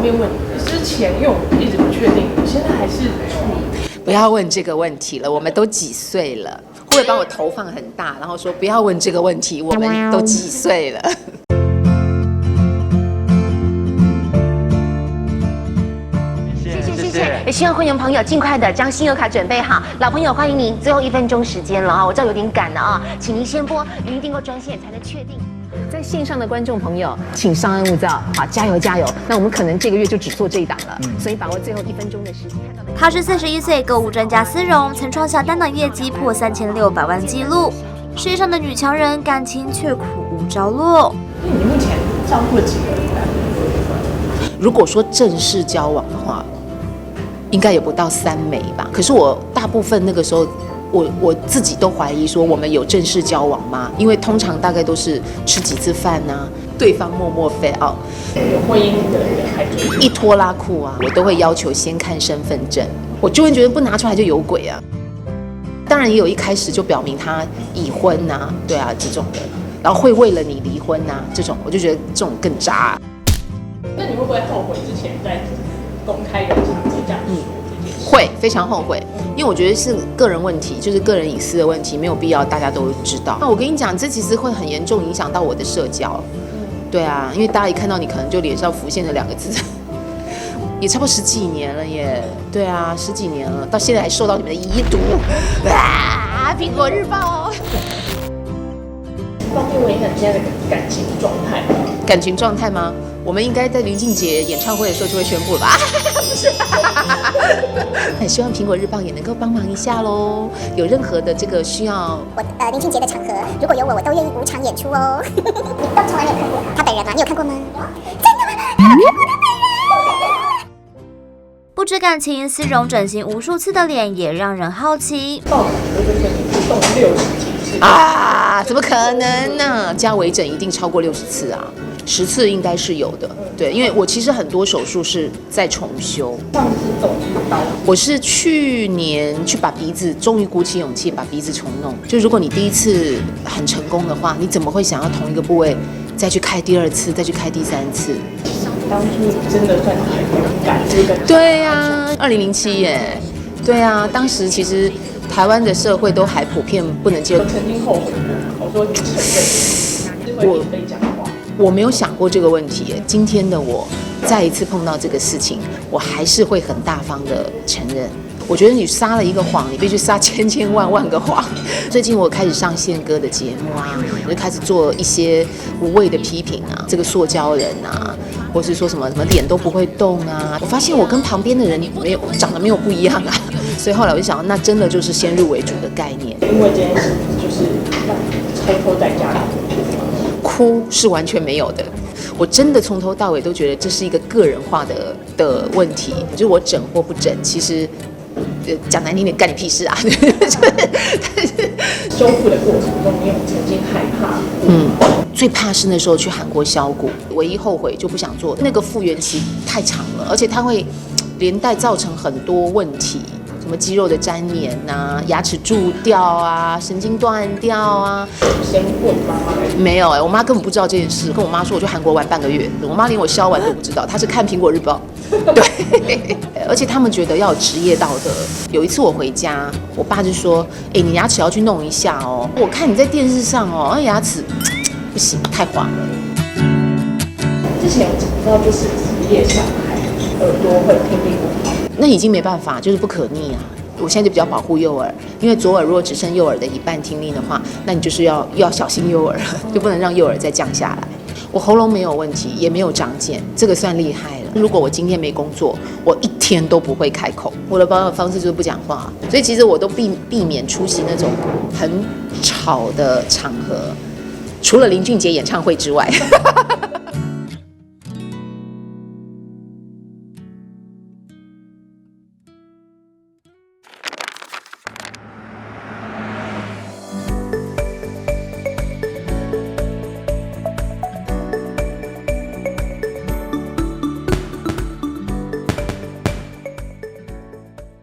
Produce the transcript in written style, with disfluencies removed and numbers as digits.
方便问你，之前因为我一直不确定，你现在还是处女？不要问这个问题了，我们都几岁了？会不会把我头放很大，然后说不要问这个问题，我们都几岁了？谢谢，也希望会员朋友尽快的将信用卡准备好。老朋友欢迎您，最后1分钟时间了啊，我知道有点赶了啊，请您先拨语音订购专线才能确定。在线上的观众朋友，请稍安勿躁，好，加油加油！那我们可能这个月就只做这一档了，所以把握最后1分钟的时间。她是41岁购物专家思蓉，曾创下单档业绩破3600万纪录。事业上的女强人，感情却苦无着落。因为你目前交过几个人？如果说正式交往的话，应该也不到3枚吧。可是我大部分那个时候，我自己都怀疑说我们有正式交往吗？因为通常大概都是吃几次饭啊，对方默默飞out。有婚姻的人还追一拖拉库啊，我都会要求先看身份证，我就会觉得不拿出来就有鬼啊。当然也有一开始就表明他已婚啊，对啊这种的，然后会为了你离婚啊这种，我就觉得这种更渣啊。那你会不会后悔之前在公开的场合这样说这件事？会，非常后悔，因为我觉得是个人问题，就是个人隐私的问题，没有必要大家都知道。那我跟你讲，这其实会很严重影响到我的社交。对啊，因为大家一看到你，可能就脸上浮现了2个字，也差不多10几年了耶。对啊，10几年了，到现在还受到你们的遗毒啊！苹果日报。方便问一下你现在的感情状态吗？感情状态吗？我们应该在林俊杰演唱会的时候就会宣布了吧？不是，很希望苹果日报也能够帮忙一下喽。有任何的这个需要，林俊杰的场合，如果有我都愿意无偿演出哦。你都从来没有看过他本人吗？你有看过吗？真的吗？你有看过他本人？不止感情，思蓉整形无数次的脸也让人好奇。报感觉就是跟你互动60几次啊？怎么可能呢？加微整一定超过60次啊，10次应该是有的。对，因为我其实很多手术是在重修。上次走出刀，我是去年去把鼻子，终于鼓起勇气把鼻子重弄。就如果你第1次很成功的话，你怎么会想要同一个部位再去开第2次，再去开第3次？当初真的算是很勇敢，这个对呀，2007耶。对啊，当时其实台湾的社会都还普遍不能接受。我曾经后悔过，我说你承认，是会被讲话。我没有想过这个问题耶。今天的我再一次碰到这个事情，我还是会很大方的承认。我觉得你撒了一个谎，你必须撒千万个谎。最近我开始上宪哥的节目啊，我就开始做一些无谓的批评啊，这个塑胶人啊，或是说什么脸都不会动啊。我发现我跟旁边的人长得没有不一样啊，所以后来我就想，那真的就是先入为主的概念。因为这件事就是让你偷偷在家里哭是完全没有的。我真的从头到尾都觉得这是一个个人化的问题，就是我整或不整，其实讲难听点，干你屁事啊！修复的过程中，你有曾经害怕？最怕是那时候去韩国削骨，唯一后悔就不想做，那个复原期太长了，而且它会连带造成很多问题。什么肌肉的粘连啊，牙齿蛀掉啊，神经断掉啊。先问妈妈？没有我妈根本不知道这件事。跟我妈说我去韩国玩半个月，我妈连我削完都不知道，她是看苹果日报。对，而且他们觉得要有职业道德。有一次我回家，我爸就说：“你牙齿要去弄一下哦，我看你在电视上哦，那牙齿不行，太黄了。”之前有讲到就是职业伤害，耳朵会听力不好。那已经没办法，就是不可逆啊。我现在就比较保护右耳，因为左耳如果只剩右耳的一半听力的话，那你就是要小心右耳，就不能让右耳再降下来。我喉咙没有问题，也没有长茧，这个算厉害了。如果我今天没工作，我1天都不会开口。我的保养方式就是不讲话，所以其实我都避免出席那种很吵的场合，除了林俊杰演唱会之外。